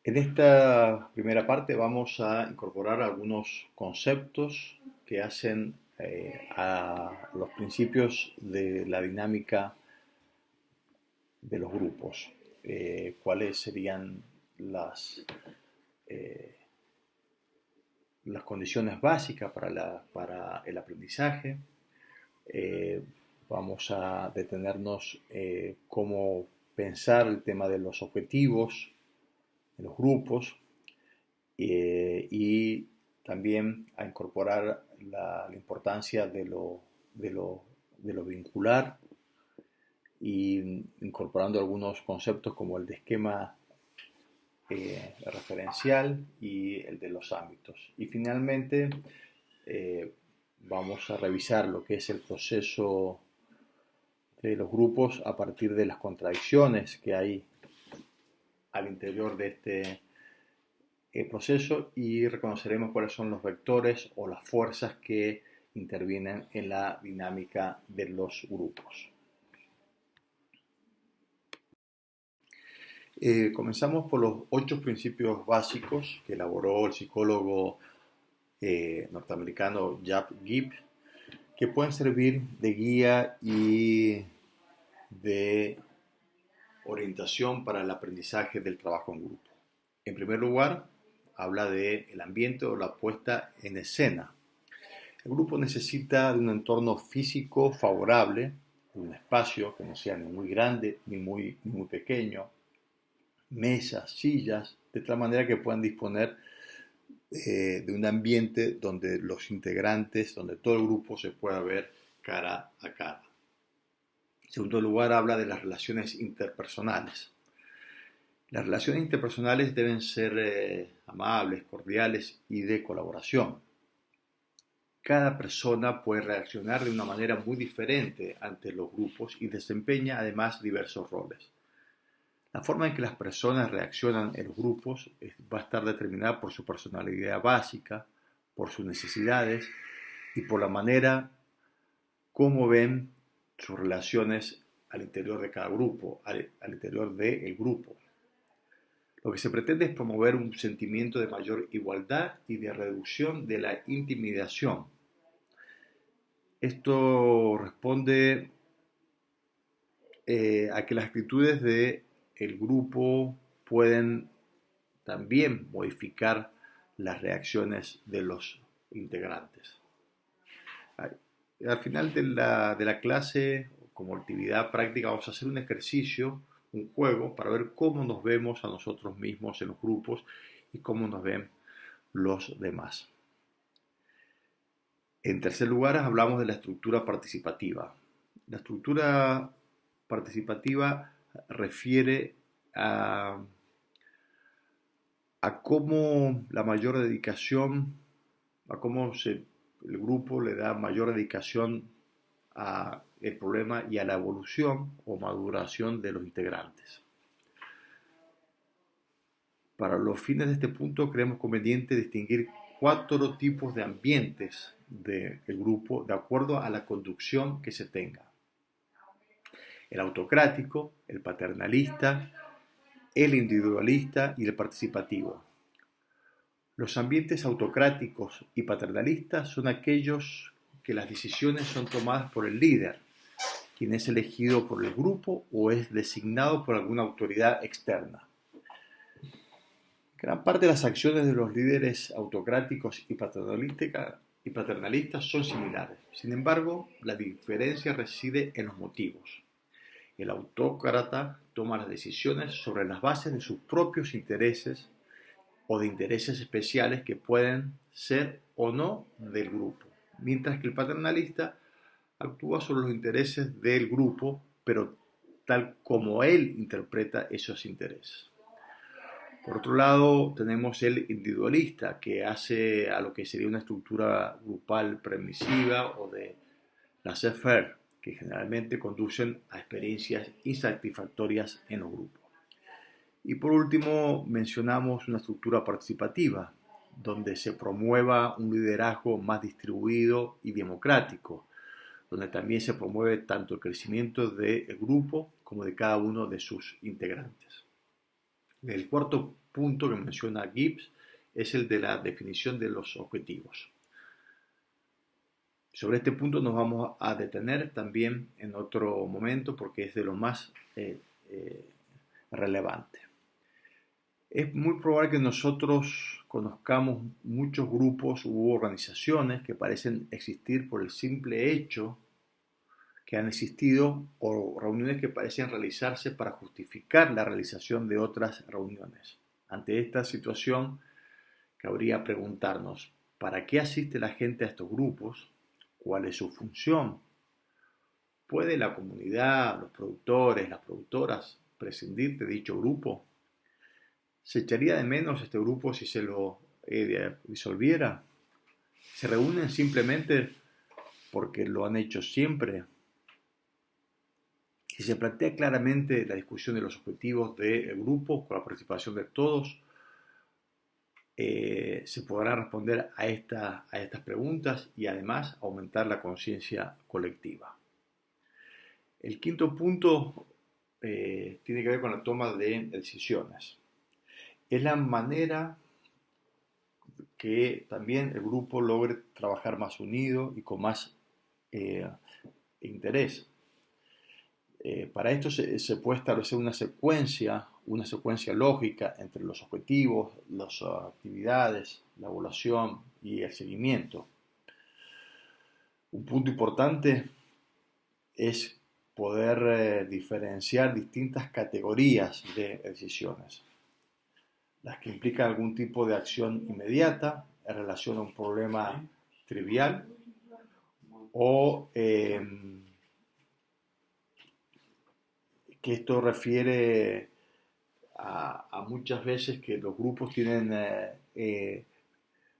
En esta primera parte vamos a incorporar algunos conceptos que hacen a los principios de la dinámica de los grupos. ¿Cuáles serían las, eh, las condiciones básicas para el aprendizaje? Eh, Vamos a detenernos cómo pensar el tema de los objetivos de los grupos, y también a incorporar la importancia de lo vincular, y incorporando algunos conceptos como el de esquema referencial y el de los ámbitos. Y finalmente vamos a revisar lo que es el proceso de los grupos a partir de las contradicciones que hay al interior de este proceso, y reconoceremos cuáles son los vectores o las fuerzas que intervienen en la dinámica de los grupos. Comenzamos por los 8 principios básicos que elaboró el psicólogo norteamericano Jack Gibb, que pueden servir de guía y de orientación para el aprendizaje del trabajo en grupo. En primer lugar, habla del ambiente o la puesta en escena. El grupo necesita de un entorno físico favorable, de un espacio que no sea ni muy grande ni muy pequeño, mesas, sillas, de tal manera que puedan disponer de un ambiente donde los integrantes, donde todo el grupo se pueda ver cara a cara. En segundo lugar, habla de las relaciones interpersonales. Las relaciones interpersonales deben ser amables, cordiales y de colaboración. Cada persona puede reaccionar de una manera muy diferente ante los grupos y desempeña además diversos roles. La forma en que las personas reaccionan en los grupos va a estar determinada por su personalidad básica, por sus necesidades y por la manera como ven sus relaciones al interior de cada grupo, al interior del grupo. Lo que se pretende es promover un sentimiento de mayor igualdad y de reducción de la intimidación. Esto responde a que las actitudes del grupo pueden también modificar las reacciones de los integrantes. Al final de la clase, como actividad práctica, vamos a hacer un ejercicio, un juego, para ver cómo nos vemos a nosotros mismos en los grupos y cómo nos ven los demás. En tercer lugar, hablamos de la estructura participativa. La estructura participativa refiere a cómo la mayor dedicación, a cómo el grupo le da mayor dedicación al problema y a la evolución o maduración de los integrantes. Para los fines de este punto, creemos conveniente distinguir 4 tipos de ambientes del grupo de acuerdo a la conducción que se tenga: el autocrático, el paternalista, el individualista y el participativo. Los ambientes autocráticos y paternalistas son aquellos que las decisiones son tomadas por el líder, quien es elegido por el grupo o es designado por alguna autoridad externa. Gran parte de las acciones de los líderes autocráticos y paternalistas son similares. Sin embargo, la diferencia reside en los motivos. El autócrata toma las decisiones sobre las bases de sus propios intereses o de intereses especiales que pueden ser o no del grupo, mientras que el paternalista actúa sobre los intereses del grupo, pero tal como él interpreta esos intereses. Por otro lado, tenemos el individualista, que hace a lo que sería una estructura grupal permisiva o de laissez-faire, que generalmente conducen a experiencias insatisfactorias en los grupos. Y por último, mencionamos una estructura participativa, donde se promueva un liderazgo más distribuido y democrático, donde también se promueve tanto el crecimiento del grupo como de cada uno de sus integrantes. El cuarto punto que menciona Gibbs es el de la definición de los objetivos. Sobre este punto nos vamos a detener también en otro momento porque es de lo más relevante. Es muy probable que nosotros conozcamos muchos grupos u organizaciones que parecen existir por el simple hecho que han existido, o reuniones que parecen realizarse para justificar la realización de otras reuniones. Ante esta situación, cabría preguntarnos, ¿para qué asiste la gente a estos grupos? ¿Cuál es su función? ¿Puede la comunidad, los productores, las productoras prescindir de dicho grupo? ¿Se echaría de menos este grupo si se lo disolviera? ¿Se reúnen simplemente porque lo han hecho siempre? Si se plantea claramente la discusión de los objetivos del grupo con la participación de todos, se podrá responder a estas preguntas y además aumentar la conciencia colectiva. El quinto punto tiene que ver con la toma de decisiones. Es la manera que también el grupo logre trabajar más unido y con más interés. Para esto se puede establecer una secuencia lógica entre los objetivos, las actividades, la evaluación y el seguimiento. Un punto importante es poder diferenciar distintas categorías de decisiones. Las que implican algún tipo de acción inmediata en relación a un problema trivial o que esto refiere a muchas veces que los grupos tienen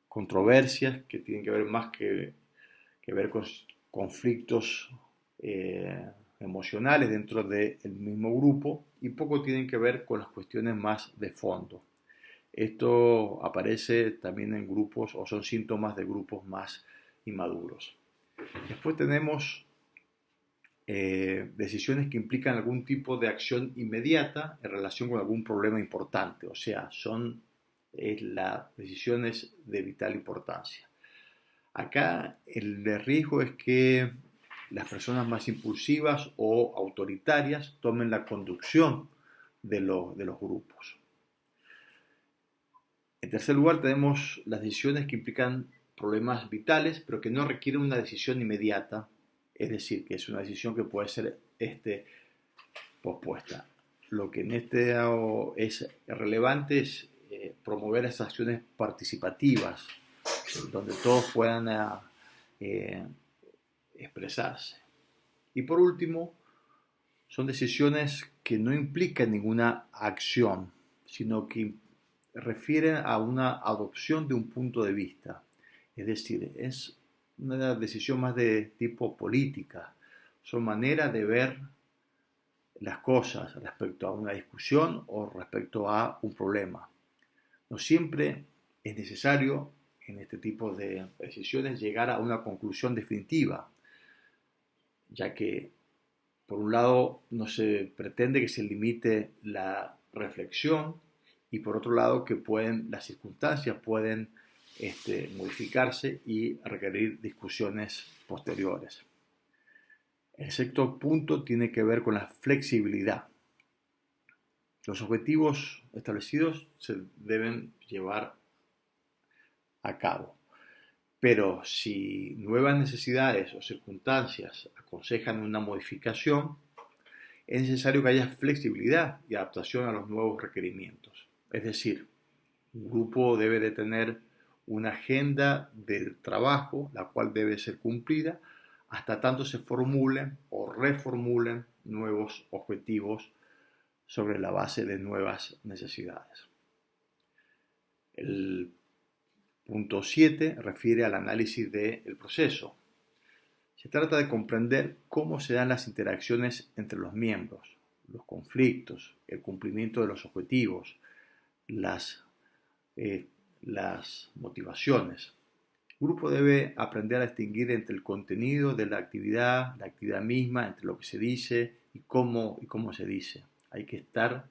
controversias que tienen que ver más que ver con conflictos emocionales dentro del mismo grupo y poco tienen que ver con las cuestiones más de fondo. Esto aparece también en grupos o son síntomas de grupos más inmaduros. Después tenemos decisiones que implican algún tipo de acción inmediata en relación con algún problema importante, o sea, son las decisiones de vital importancia. Acá el riesgo es que las personas más impulsivas o autoritarias tomen la conducción de los grupos. En tercer lugar tenemos las decisiones que implican problemas vitales, pero que no requieren una decisión inmediata, es decir, que es una decisión que puede ser pospuesta. Lo que en este es relevante es promover esas acciones participativas, donde todos puedan expresarse. Y por último, son decisiones que no implican ninguna acción, sino que refieren a una adopción de un punto de vista. Es decir, es una decisión más de tipo política. Son maneras de ver las cosas respecto a una discusión o respecto a un problema. No siempre es necesario en este tipo de decisiones llegar a una conclusión definitiva, ya que por un lado no se pretende que se limite la reflexión y por otro lado que las circunstancias pueden modificarse y requerir discusiones posteriores. El sexto punto tiene que ver con la flexibilidad. Los objetivos establecidos se deben llevar a cabo, pero si nuevas necesidades o circunstancias aconsejan una modificación, es necesario que haya flexibilidad y adaptación a los nuevos requerimientos. Es decir, un grupo debe de tener una agenda de trabajo, la cual debe ser cumplida hasta tanto se formulen o reformulen nuevos objetivos sobre la base de nuevas necesidades. El punto 7 refiere al análisis del proceso. Se trata de comprender cómo se dan las interacciones entre los miembros, los conflictos, el cumplimiento de los objetivos, las motivaciones. El grupo debe aprender a distinguir entre el contenido de la actividad misma, entre lo que se dice y cómo se dice. Hay que estar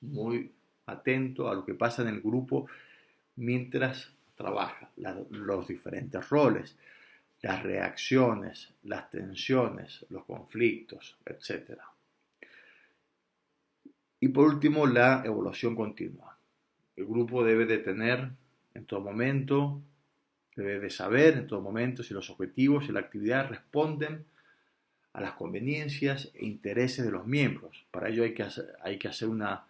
muy atento a lo que pasa en el grupo mientras trabaja, los diferentes roles, las reacciones, las tensiones, los conflictos, etcétera. Y por último, la evaluación continua. El grupo debe de tener en todo momento, debe de saber en todo momento si los objetivos y la actividad responden a las conveniencias e intereses de los miembros. Para ello hay que hacer una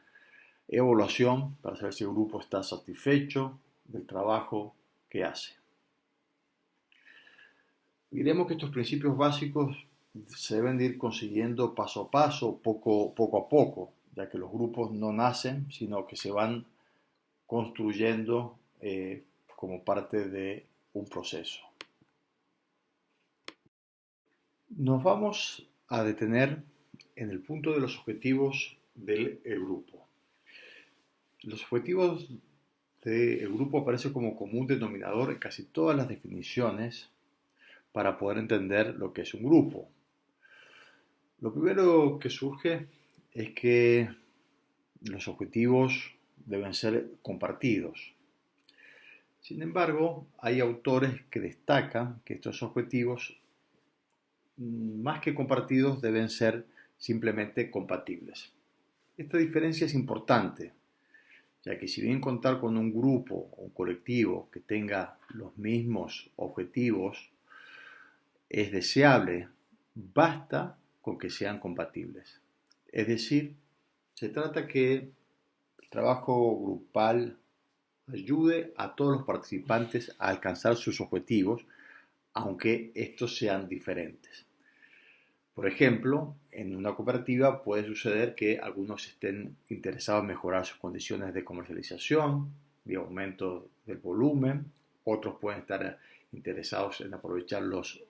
evaluación para saber si el grupo está satisfecho del trabajo que hace. Diremos que estos principios básicos se deben de ir consiguiendo paso a paso, poco a poco, ya que los grupos no nacen, sino que se van construyendo como parte de un proceso. Nos vamos a detener en el punto de los objetivos del grupo. Los objetivos del grupo aparecen como común denominador en casi todas las definiciones para poder entender lo que es un grupo. Lo primero que surge es que los objetivos deben ser compartidos. Sin embargo, hay autores que destacan que estos objetivos, más que compartidos, deben ser simplemente compatibles. Esta diferencia es importante, ya que si bien contar con un grupo o un colectivo que tenga los mismos objetivos es deseable, basta con que sean compatibles. Es decir, se trata que el trabajo grupal ayude a todos los participantes a alcanzar sus objetivos, aunque estos sean diferentes. Por ejemplo, en una cooperativa puede suceder que algunos estén interesados en mejorar sus condiciones de comercialización, de aumento del volumen, otros pueden estar interesados en aprovechar los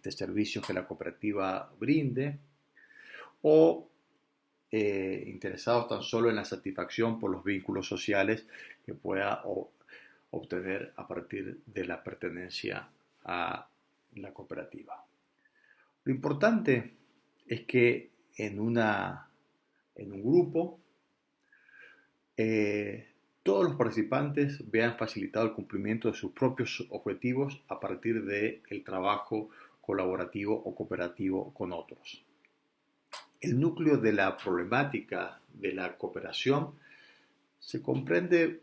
servicios que la cooperativa brinde, o interesados tan solo en la satisfacción por los vínculos sociales que pueda obtener a partir de la pertenencia a la cooperativa. Lo importante es que en un grupo todos los participantes vean facilitado el cumplimiento de sus propios objetivos a partir del trabajo colaborativo o cooperativo con otros. El núcleo de la problemática de la cooperación se comprende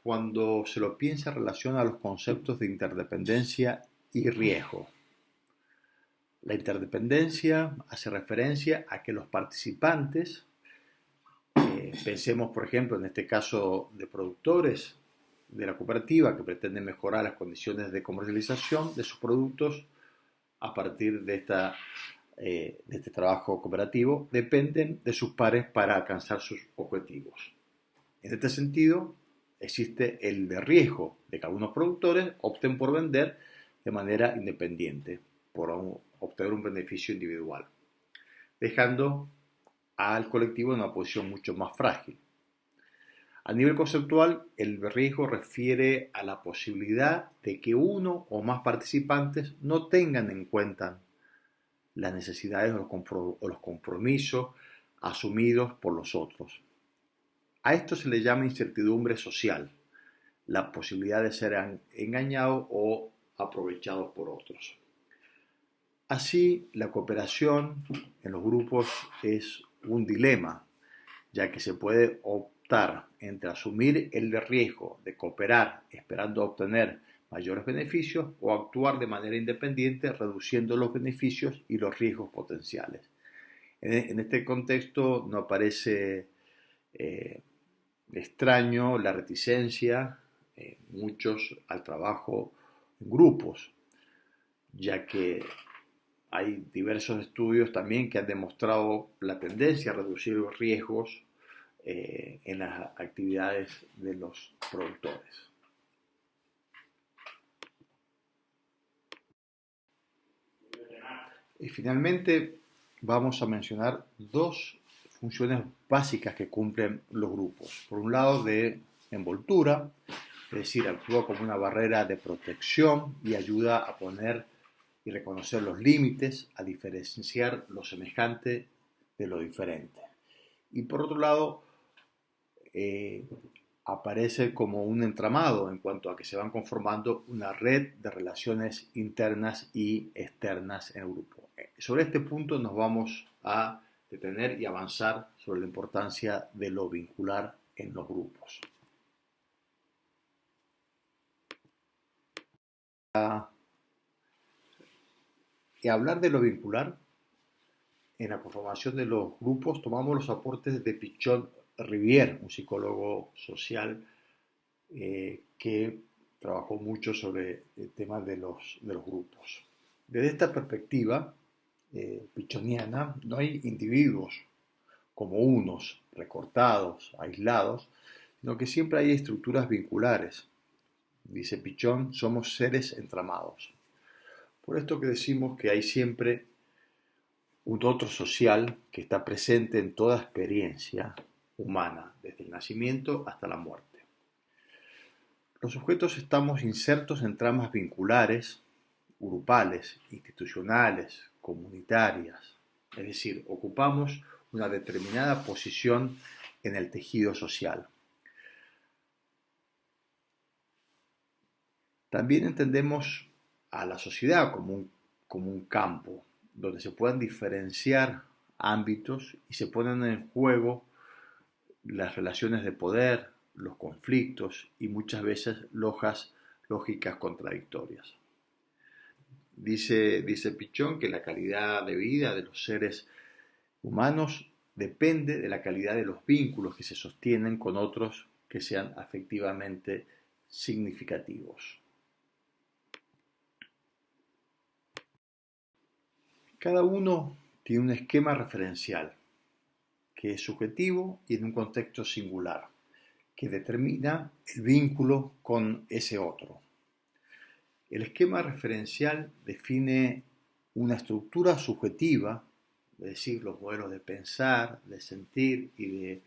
cuando se lo piensa en relación a los conceptos de interdependencia y riesgo. La interdependencia hace referencia a que los participantes, pensemos por ejemplo en este caso de productores de la cooperativa que pretenden mejorar las condiciones de comercialización de sus productos a partir de este trabajo cooperativo, dependen de sus pares para alcanzar sus objetivos. En este sentido, existe el de riesgo de que algunos productores opten por vender de manera independiente, por obtener un beneficio individual, dejando al colectivo en una posición mucho más frágil. A nivel conceptual, el riesgo refiere a la posibilidad de que uno o más participantes no tengan en cuenta las necesidades o los compromisos asumidos por los otros. A esto se le llama incertidumbre social, la posibilidad de ser engañados o aprovechados por otros. Así, la cooperación en los grupos es un dilema, ya que se puede optar entre asumir el riesgo de cooperar esperando obtener mayores beneficios o actuar de manera independiente reduciendo los beneficios y los riesgos potenciales. En este contexto no parece extraño la reticencia muchos al trabajo en grupos, ya que hay diversos estudios también que han demostrado la tendencia a reducir los riesgos en las actividades de los productores. Y finalmente vamos a mencionar dos funciones básicas que cumplen los grupos. Por un lado, de envoltura, es decir, actúa como una barrera de protección y ayuda a poner y reconocer los límites, a diferenciar lo semejante de lo diferente. Y por otro lado, aparece como un entramado en cuanto a que se van conformando una red de relaciones internas y externas en el grupo. Sobre este punto nos vamos a detener y avanzar sobre la importancia de lo vincular en los grupos. Y hablar de lo vincular en la conformación de los grupos, tomamos los aportes de Pichon Rivière, un psicólogo social que trabajó mucho sobre el tema de los grupos. Desde esta perspectiva pichoniana, no hay individuos como unos, recortados, aislados, sino que siempre hay estructuras vinculares. Dice Pichon, somos seres entramados. Por esto que decimos que hay siempre un otro social que está presente en toda experiencia humana, desde el nacimiento hasta la muerte. Los sujetos estamos insertos en tramas vinculares, grupales, institucionales, comunitarias, es decir, ocupamos una determinada posición en el tejido social. También entendemos a la sociedad como un campo donde se puedan diferenciar ámbitos y se ponen en juego las relaciones de poder, los conflictos y muchas veces lógicas contradictorias. Dice Pichon que la calidad de vida de los seres humanos depende de la calidad de los vínculos que se sostienen con otros que sean afectivamente significativos. Cada uno tiene un esquema referencial que es subjetivo y en un contexto singular, que determina el vínculo con ese otro. El esquema referencial define una estructura subjetiva, es decir, los modelos de pensar, de sentir y de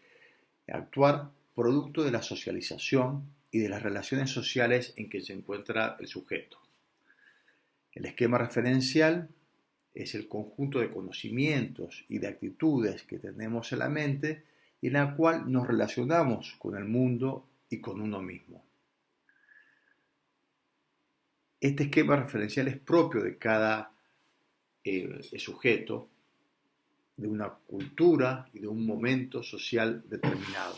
actuar, producto de la socialización y de las relaciones sociales en que se encuentra el sujeto. El esquema referencial es el conjunto de conocimientos y de actitudes que tenemos en la mente y en la cual nos relacionamos con el mundo y con uno mismo. Este esquema referencial es propio de cada sujeto, de una cultura y de un momento social determinado.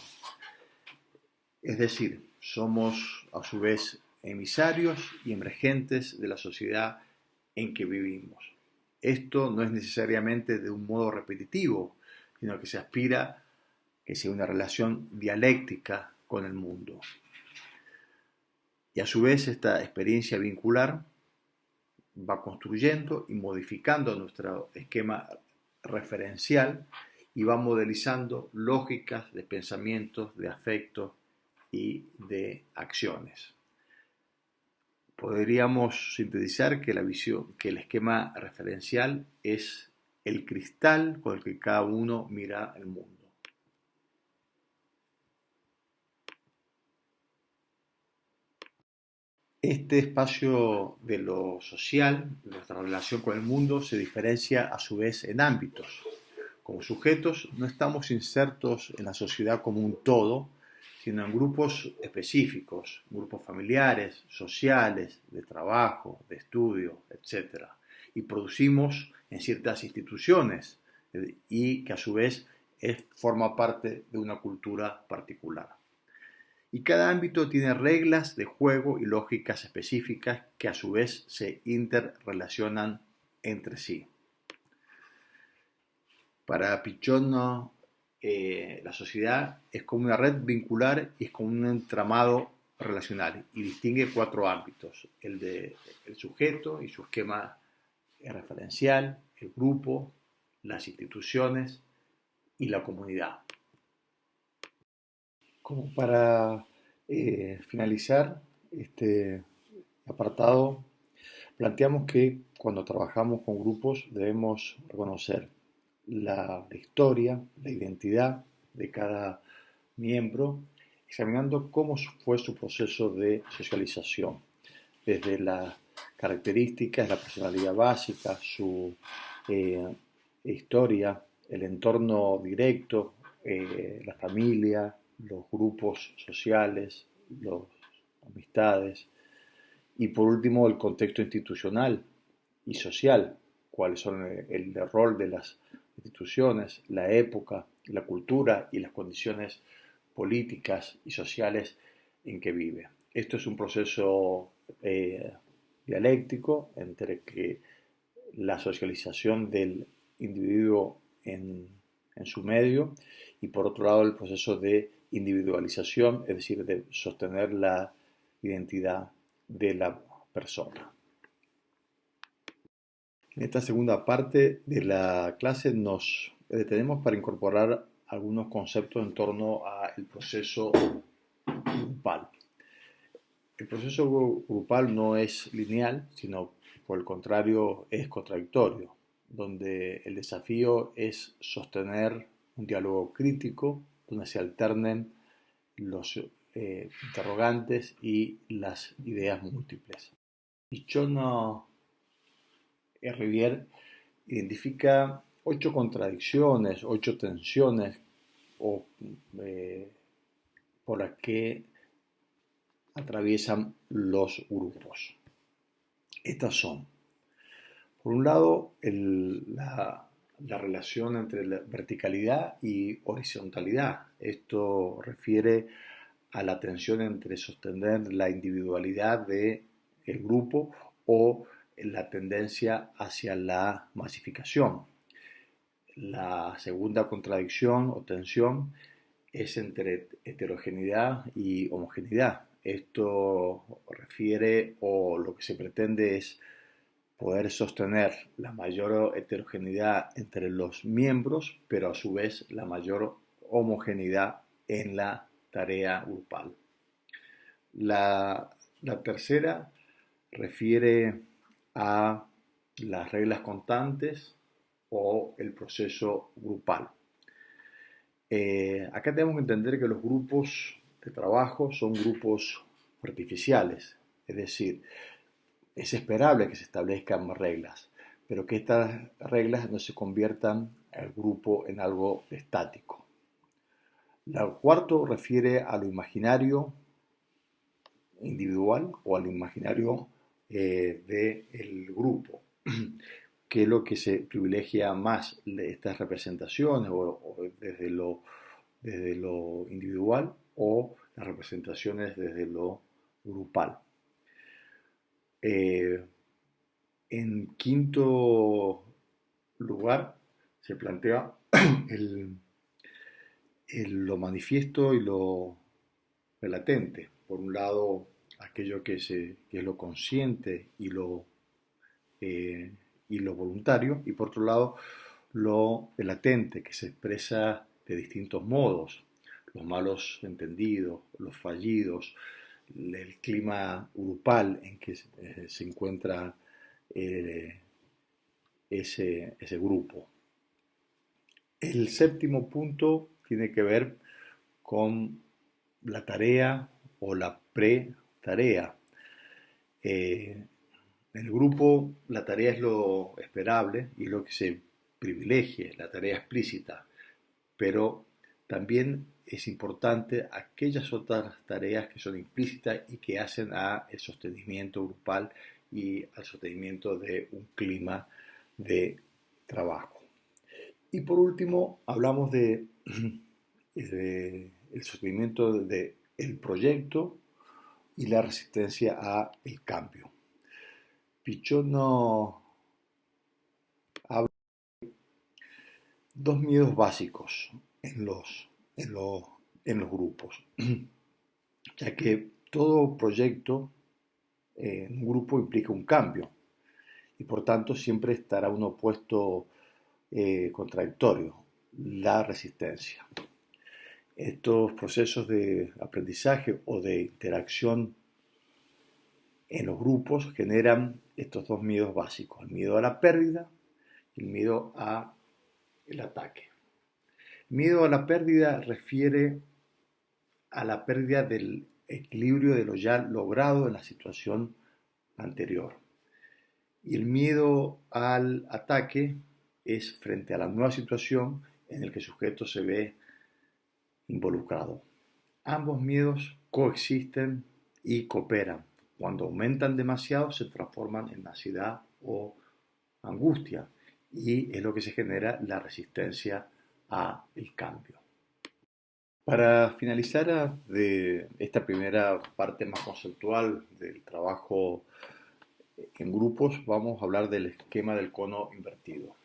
Es decir, somos a su vez emisarios y emergentes de la sociedad en que vivimos. Esto no es necesariamente de un modo repetitivo, sino que se aspira a que sea una relación dialéctica con el mundo. Y a su vez esta experiencia vincular va construyendo y modificando nuestro esquema referencial y va modelizando lógicas de pensamientos, de afectos y de acciones. Podríamos sintetizar que el esquema referencial es el cristal con el que cada uno mira el mundo. Este espacio de lo social, de nuestra relación con el mundo, se diferencia a su vez en ámbitos. Como sujetos no estamos insertos en la sociedad como un todo, sino en grupos específicos, grupos familiares, sociales, de trabajo, de estudio, etc. Y producimos en ciertas instituciones y que a su vez forma parte de una cultura particular. Y cada ámbito tiene reglas de juego y lógicas específicas que a su vez se interrelacionan entre sí. Para Pichon, la sociedad es como una red vincular y es como un entramado relacional y distingue 4 ámbitos: el sujeto y su esquema referencial, el grupo, las instituciones y la comunidad. Como para finalizar este apartado, planteamos que cuando trabajamos con grupos debemos reconocer la historia, la identidad de cada miembro, examinando cómo fue su proceso de socialización, desde las características, la personalidad básica, su historia, el entorno directo, la familia, los grupos sociales, las amistades y por último el contexto institucional y social, cuáles son el rol de las instituciones, la época, la cultura y las condiciones políticas y sociales en que vive. Esto es un proceso dialéctico entre que la socialización del individuo en su medio y por otro lado el proceso de individualización, es decir, de sostener la identidad de la persona. En esta segunda parte de la clase nos detenemos para incorporar algunos conceptos en torno al proceso grupal. El proceso grupal no es lineal, sino por el contrario es contradictorio, donde el desafío es sostener un diálogo crítico, donde se alternen los interrogantes y las ideas múltiples. Pichon Rivière identifica 8 contradicciones, 8 tensiones por las que atraviesan los grupos. Estas son, por un lado, la relación entre la verticalidad y horizontalidad. Esto refiere a la tensión entre sostener la individualidad del grupo o la tendencia hacia la masificación. La segunda contradicción o tensión es entre heterogeneidad y homogeneidad. Esto refiere o lo que se pretende es poder sostener la mayor heterogeneidad entre los miembros, pero a su vez la mayor homogeneidad en la tarea grupal. La tercera refiere a las reglas constantes o el proceso grupal. Acá tenemos que entender que los grupos de trabajo son grupos artificiales, es decir, es esperable que se establezcan reglas, pero que estas reglas no se conviertan al grupo en algo estático. El cuarto refiere a lo imaginario individual o al imaginario del grupo, que es lo que se privilegia más de estas representaciones o desde lo individual o las representaciones desde lo grupal. En quinto lugar se plantea lo manifiesto y lo latente. Por un lado, aquello que es lo consciente y lo voluntario, y por otro lado, lo latente, que se expresa de distintos modos, los malos entendidos, los fallidos, el clima grupal en que se encuentra ese grupo. El séptimo punto tiene que ver con la tarea o la pre-tarea. En el grupo la tarea es lo esperable y lo que se privilegie, la tarea explícita, pero también es importante aquellas otras tareas que son implícitas y que hacen al sostenimiento grupal y al sostenimiento de un clima de trabajo. Y por último, hablamos de el sostenimiento del proyecto y la resistencia al cambio. Pichon habla de dos miedos básicos en los grupos, ya que todo proyecto en un grupo implica un cambio y por tanto siempre estará un opuesto contradictorio, la resistencia. Estos procesos de aprendizaje o de interacción en los grupos generan estos dos miedos básicos, el miedo a la pérdida y el miedo al ataque. El miedo a la pérdida refiere a la pérdida del equilibrio de lo ya logrado en la situación anterior. Y el miedo al ataque es frente a la nueva situación en la que el sujeto se ve involucrado. Ambos miedos coexisten y cooperan. Cuando aumentan demasiado se transforman en ansiedad o angustia y es lo que se genera la resistencia al cambio. Para finalizar de esta primera parte más conceptual del trabajo en grupos, vamos a hablar del esquema del cono invertido.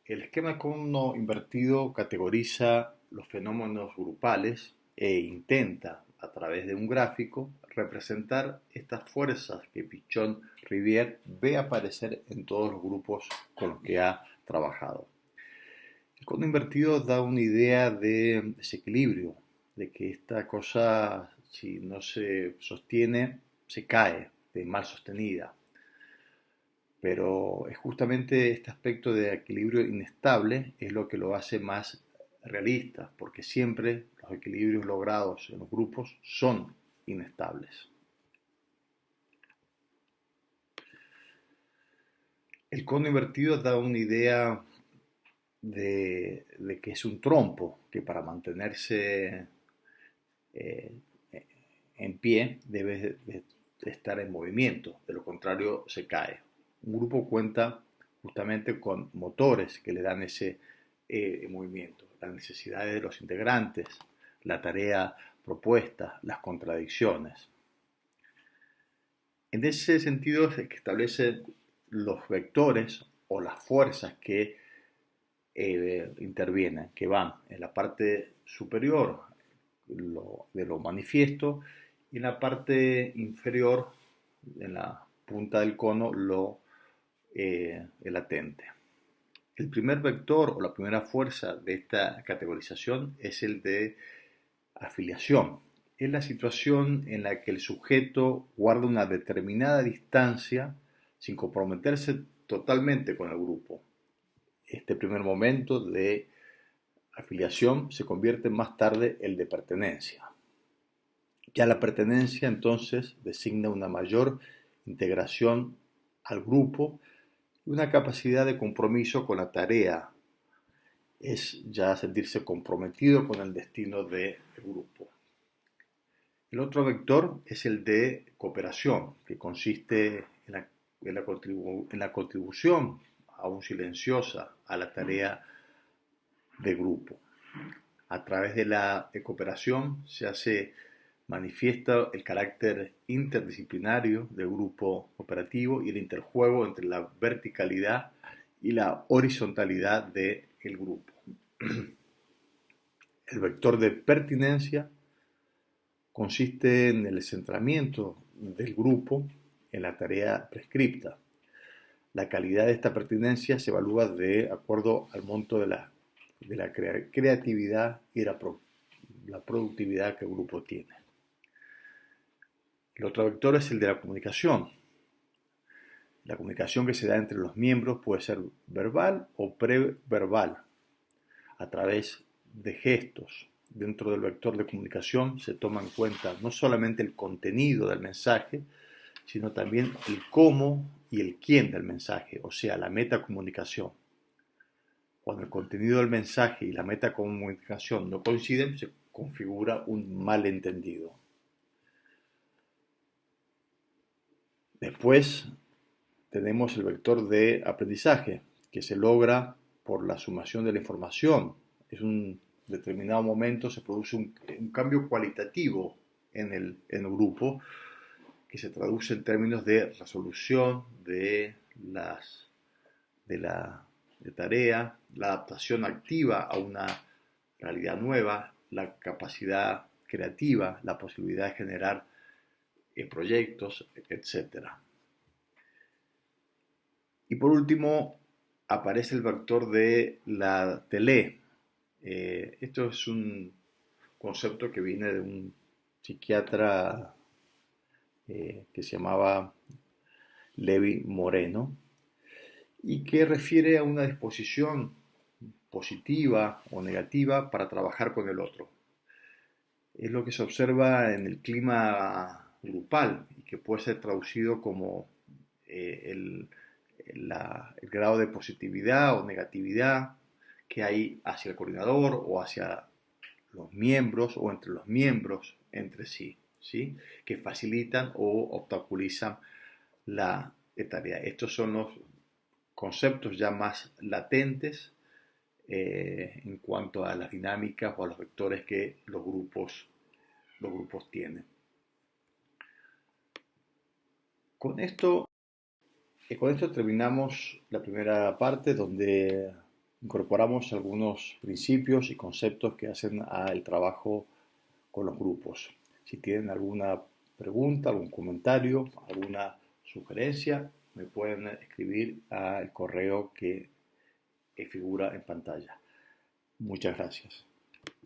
El esquema del cono invertido categoriza los fenómenos grupales e intenta, a través de un gráfico, representar estas fuerzas que Pichon-Rivière ve aparecer en todos los grupos con los que ha trabajado. El cono invertido da una idea de desequilibrio, de que esta cosa, si no se sostiene, se cae, de mal sostenida. Pero es justamente este aspecto de equilibrio inestable es lo que lo hace más realista, porque siempre los equilibrios logrados en los grupos son inestables. El cono invertido da una idea de que es un trompo, que para mantenerse eh, en pie debe de estar en movimiento, de lo contrario se cae. Un grupo cuenta justamente con motores que le dan ese movimiento, las necesidades de los integrantes, la tarea propuesta, las contradicciones. En ese sentido es que establece los vectores o las fuerzas que intervienen, que van en la parte superior de lo manifiesto y en la parte inferior, en la punta del cono, el latente. El primer vector o la primera fuerza de esta categorización es el de afiliación. Es la situación en la que el sujeto guarda una determinada distancia sin comprometerse totalmente con el grupo. Este primer momento de afiliación se convierte más tarde en el de pertenencia. Ya la pertenencia entonces designa una mayor integración al grupo y una capacidad de compromiso con la tarea. Es ya sentirse comprometido con el destino del grupo. El otro vector es el de cooperación, que consiste en la contribución, aún silenciosa, a la tarea de grupo. A través de la cooperación manifiesta el carácter interdisciplinario del grupo operativo y el interjuego entre la verticalidad y la horizontalidad del grupo. El vector de pertinencia consiste en el centramiento del grupo en la tarea prescripta. La calidad de esta pertinencia se evalúa de acuerdo al monto de la creatividad y la productividad que el grupo tiene. El otro vector es el de la comunicación. La comunicación que se da entre los miembros puede ser verbal o preverbal, a través de gestos. Dentro del vector de comunicación se toma en cuenta no solamente el contenido del mensaje, sino también el cómo y el quién del mensaje, o sea, la metacomunicación. Cuando el contenido del mensaje y la metacomunicación no coinciden, se configura un malentendido. Después tenemos el vector de aprendizaje, que se logra por la sumación de la información. En un determinado momento se produce un cambio cualitativo en el grupo, que se traduce en términos de resolución de tarea, la adaptación activa a una realidad nueva, la capacidad creativa, la posibilidad de generar proyectos, etc. Y por último, aparece el vector de la tele. Esto es un concepto que viene de un psiquiatra que se llamaba Levi Moreno y que refiere a una disposición positiva o negativa para trabajar con el otro. Es lo que se observa en el clima grupal y que puede ser traducido como el grado de positividad o negatividad que hay hacia el coordinador o hacia los miembros o entre los miembros entre sí, ¿sí? Que facilitan o obstaculizan la tarea. Estos son los conceptos ya más latentes en cuanto a las dinámicas o a los vectores que los grupos tienen. Con esto terminamos la primera parte donde incorporamos algunos principios y conceptos que hacen al trabajo con los grupos. Si tienen alguna pregunta, algún comentario, alguna sugerencia, me pueden escribir al correo que figura en pantalla. Muchas gracias.